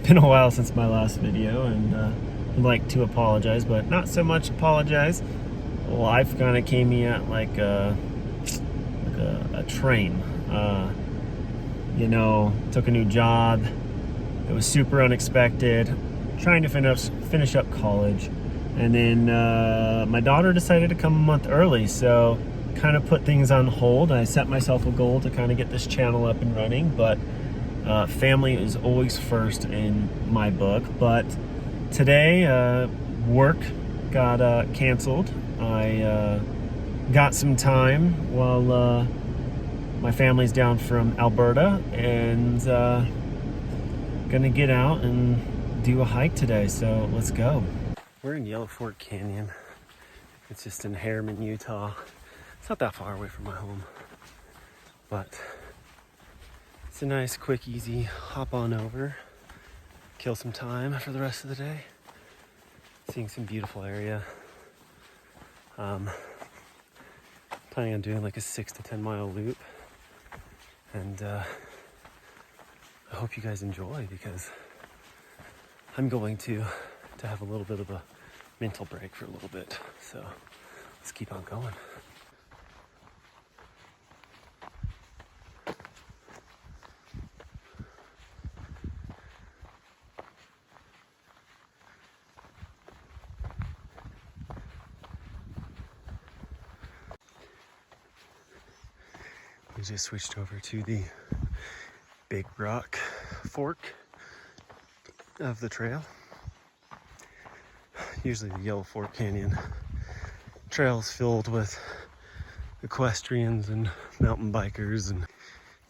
been a while since my last video, and I'd like to apologize, but not so much apologize. Life kind of came me at like a train. Took a new job. It was super unexpected. Trying to finish up college, and then my daughter decided to come a month early, so kind of put things on hold. I set myself a goal to kind of get this channel up and running, but family is always first in my book. But today work got canceled. I got some time while my family's down from Alberta, and gonna get out and do a hike today, so let's go. We're in Yellow Fork Canyon. It's just in Harriman, Utah. It's not that far away from my home, but it's a nice, quick, easy hop on over, kill some time for the rest of the day. Seeing some beautiful area. Planning on doing like a 6 to 10 mile loop, and I hope you guys enjoy, because I'm going to have a little bit of a mental break for a little bit. So let's keep on going. We just switched over to the Big Rock Fork of the trail. Usually the Yellow Fork Canyon trail is filled with equestrians and mountain bikers, and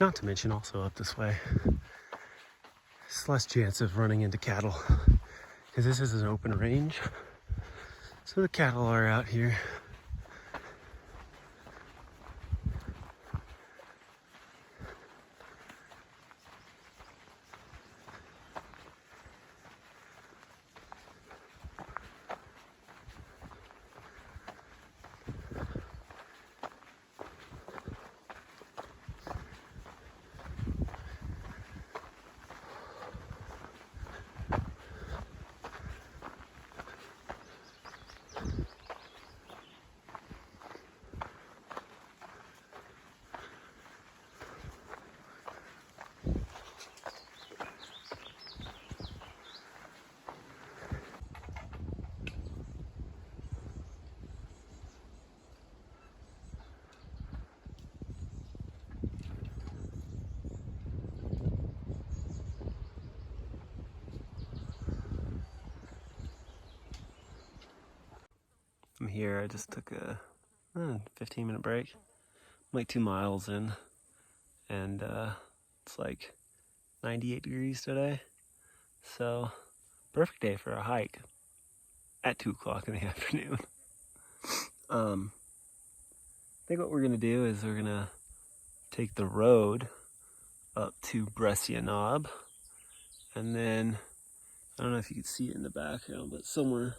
not to mention also up this way, it's less chance of running into cattle, because this is an open range, so the cattle are out here. I'm here. I just took a 15-minute break. I'm like 2 miles in, and it's like 98 degrees today. So perfect day for a hike at 2 o'clock in the afternoon. I think what we're gonna do is we're gonna take the road up to Breccia Knob, and then I don't know if you can see it in the background, but somewhere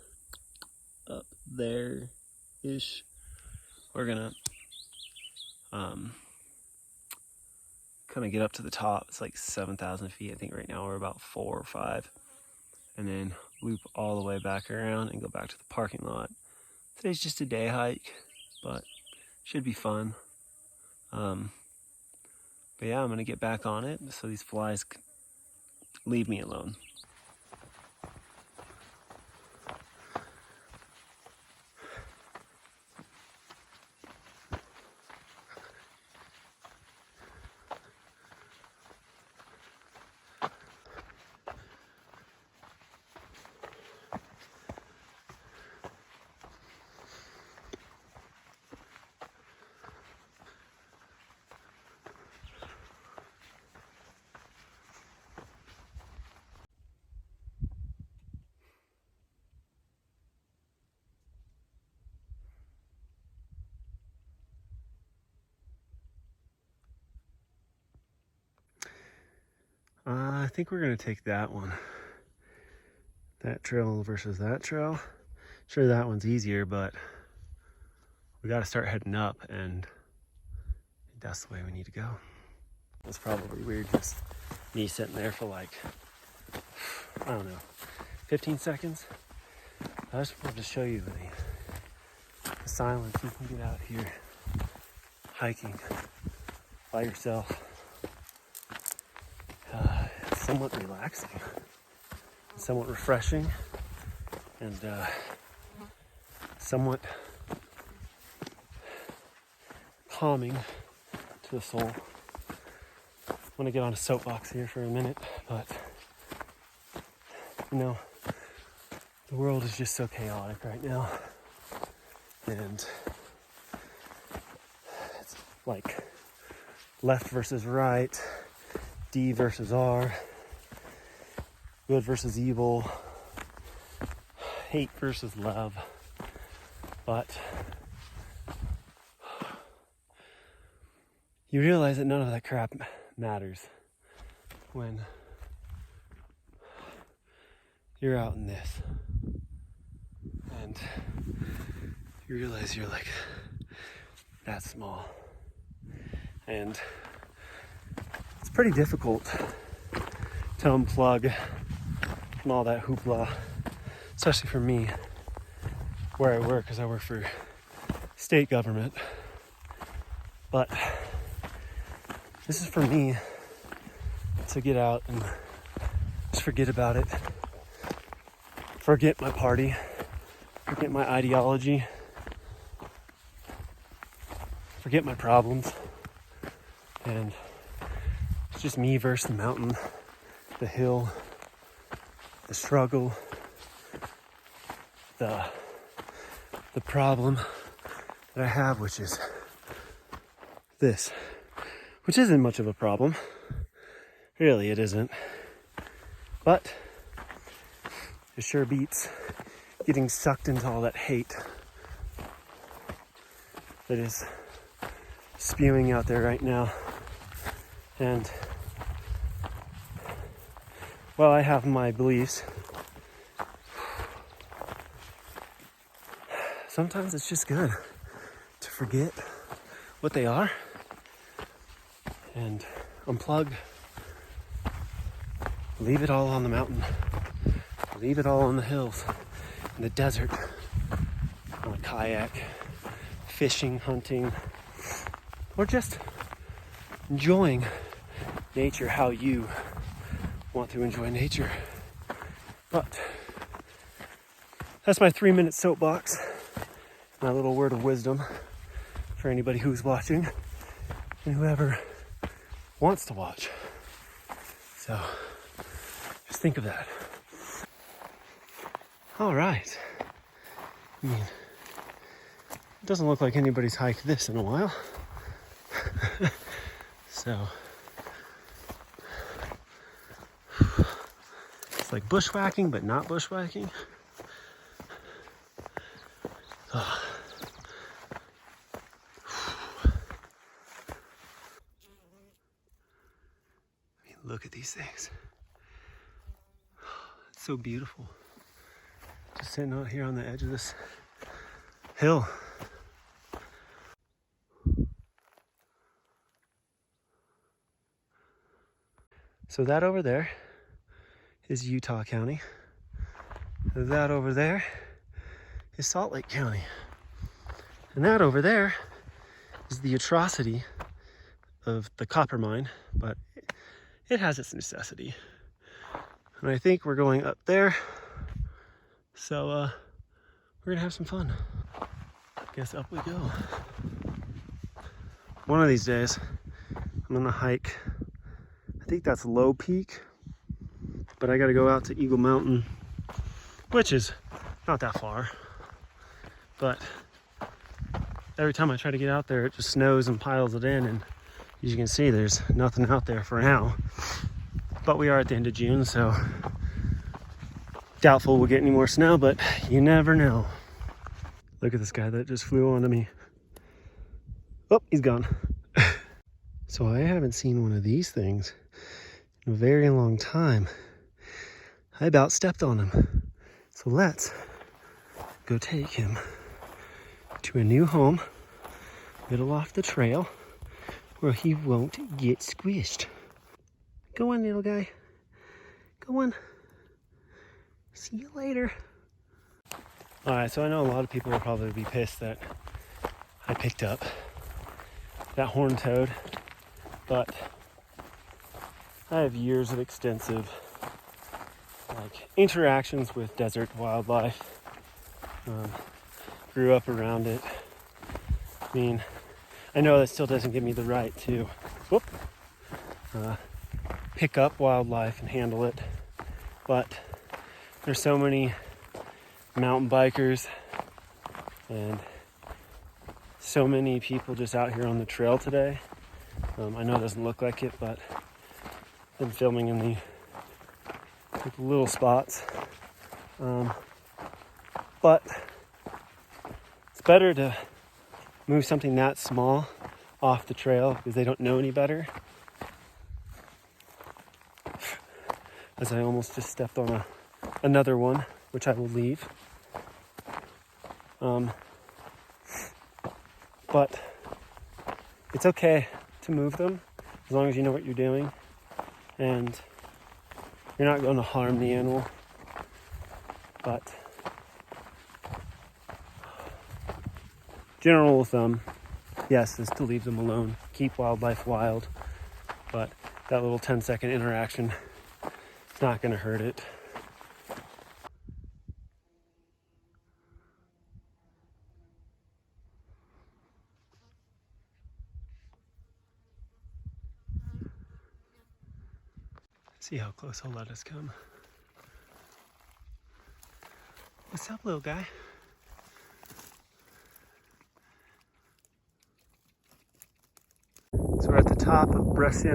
up there-ish, we're gonna kind of get up to the top. It's like 7,000 feet. I think right now we're about 4 or 5, and then loop all the way back around and go back to the parking lot. Today's just a day hike, but should be fun. But yeah, I'm gonna get back on it so these flies leave me alone. I think we're gonna take that one. That trail versus that trail. Sure, that one's easier, but we gotta start heading up, and that's the way we need to go. It's probably weird just me sitting there for like I don't know, 15 seconds. I just wanted to show you the silence you can get out here hiking by yourself. It's somewhat relaxing, somewhat refreshing, and somewhat calming to the soul. I want to get on a soapbox here for a minute, but you know, the world is just so chaotic right now, and it's like left versus right, D versus R, good versus evil, hate versus love. But you realize that none of that crap matters when you're out in this, and you realize you're like that small, and it's pretty difficult to unplug from all that hoopla, especially for me where I work, because I work for state government. But this is for me to get out and just forget about it, forget my party, forget my ideology, forget my problems, and it's just me versus the mountain, the hill, the struggle, the problem that I have, which is this, which isn't much of a problem. Really, it isn't. But it sure beats getting sucked into all that hate that is spewing out there right now. And while I have my beliefs, sometimes it's just good to forget what they are and unplug, leave it all on the mountain, leave it all on the hills, in the desert, on a kayak, fishing, hunting, or just enjoying nature how you want to enjoy nature. But that's my 3-minute soapbox, my little word of wisdom for anybody who's watching and whoever wants to watch. So just think of that. All right. I mean, it doesn't look like anybody's hiked this in a while. So it's like bushwhacking, but not bushwhacking. Oh. I mean, look at these things. It's so beautiful. Just sitting out here on the edge of this hill. So that over there is Utah County. That over there is Salt Lake County. And that over there is the atrocity of the copper mine, but it has its necessity. And I think we're going up there. So we're gonna have some fun. I guess up we go. One of these days, I'm gonna hike, I think that's Low Peak, but I gotta go out to Eagle Mountain, which is not that far. But every time I try to get out there, it just snows and piles it in, and as you can see, there's nothing out there for now. But we are at the end of June, so doubtful we'll get any more snow, but you never know. Look at this guy that just flew onto me. Oh, he's gone. So I haven't seen one of these things in a very long time. I about stepped on him. So let's go take him to a new home, middle off the trail, where he won't get squished. Go on, little guy. Go on. See you later. All right, so I know a lot of people will probably be pissed that I picked up that horned toad, but I have years of extensive interactions with desert wildlife. Grew up around it. I mean, I know that still doesn't give me the right to pick up wildlife and handle it, but there's so many mountain bikers and so many people just out here on the trail today. I know it doesn't look like it, but I've been filming in the little spots. But it's better to move something that small off the trail because they don't know any better. As I almost just stepped on another one, which I will leave. But it's okay to move them as long as you know what you're doing and you're not going to harm the animal. But general rule of thumb, yes, is to leave them alone. Keep wildlife wild, but that little 10-second interaction is not going to hurt it. See how close he'll let us come. What's up, little guy? So we're at the top of Breccia,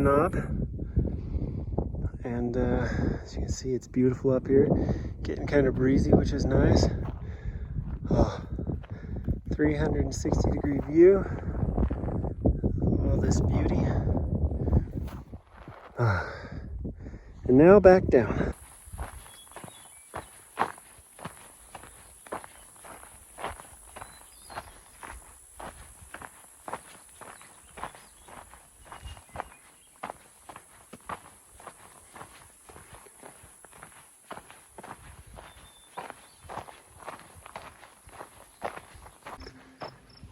and as you can see, it's beautiful up here. Getting kind of breezy, which is nice. 360-degree view of all this beauty. And now back down.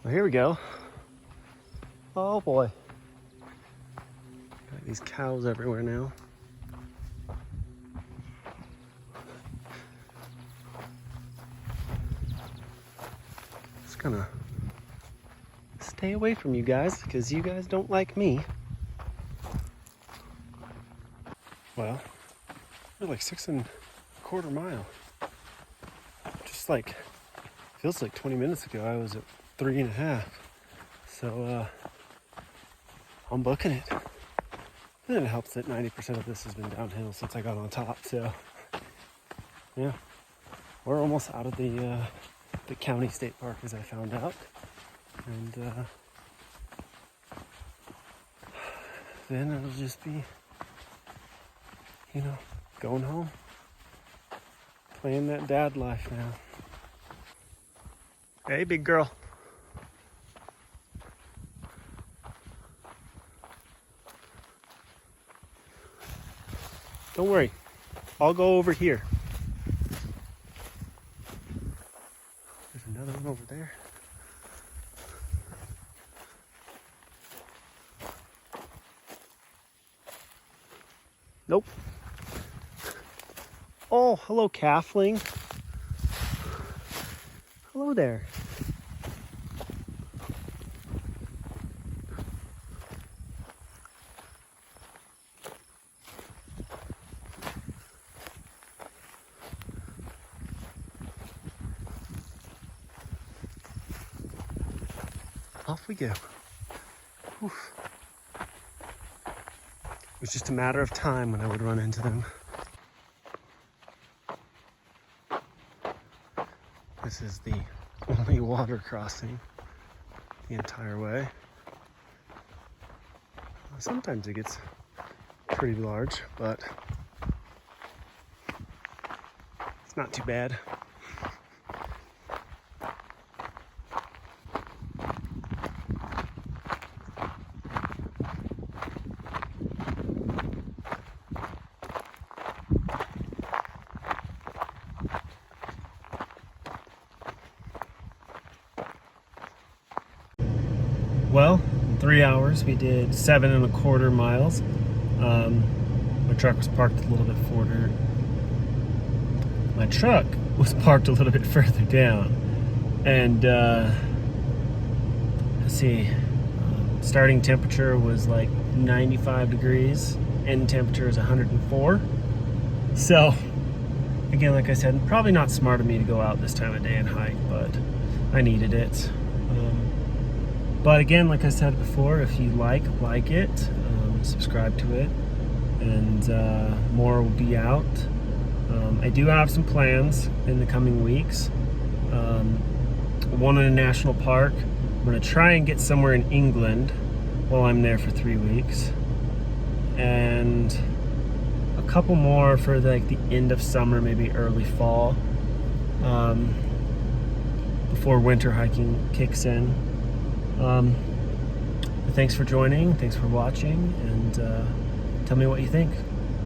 Well, here we go. Oh boy. Got these cows everywhere now. Just gonna stay away from you guys because you guys don't like me. Well, we're like 6.25 miles. Just like, feels like 20 minutes ago I was at 3.5. So I'm booking it. And it helps that 90% of this has been downhill since I got on top. So yeah, we're almost out of the county state park, as I found out. And then it'll just be, going home, playing that dad life now. Hey, big girl. Don't worry, I'll go over here. There's another one over there. Nope. Oh, hello, calfling. Hello there. Off we go. Oof. It was just a matter of time when I would run into them. This is the only water crossing the entire way. Sometimes it gets pretty large, but it's not too bad. Well, in 3 hours we did 7.25 miles. My truck was parked a little bit further. My truck was parked a little bit further down, and let's see. Starting temperature was like 95 degrees. End temperature is 104. So, again, like I said, probably not smart of me to go out this time of day and hike, but I needed it. But again, like I said before, if you like it, subscribe to it, and more will be out. I do have some plans in the coming weeks. One in a national park. I'm going to try and get somewhere in England while I'm there for 3 weeks. And a couple more for like the end of summer, maybe early fall, before winter hiking kicks in. Thanks for joining, thanks for watching, and tell me what you think.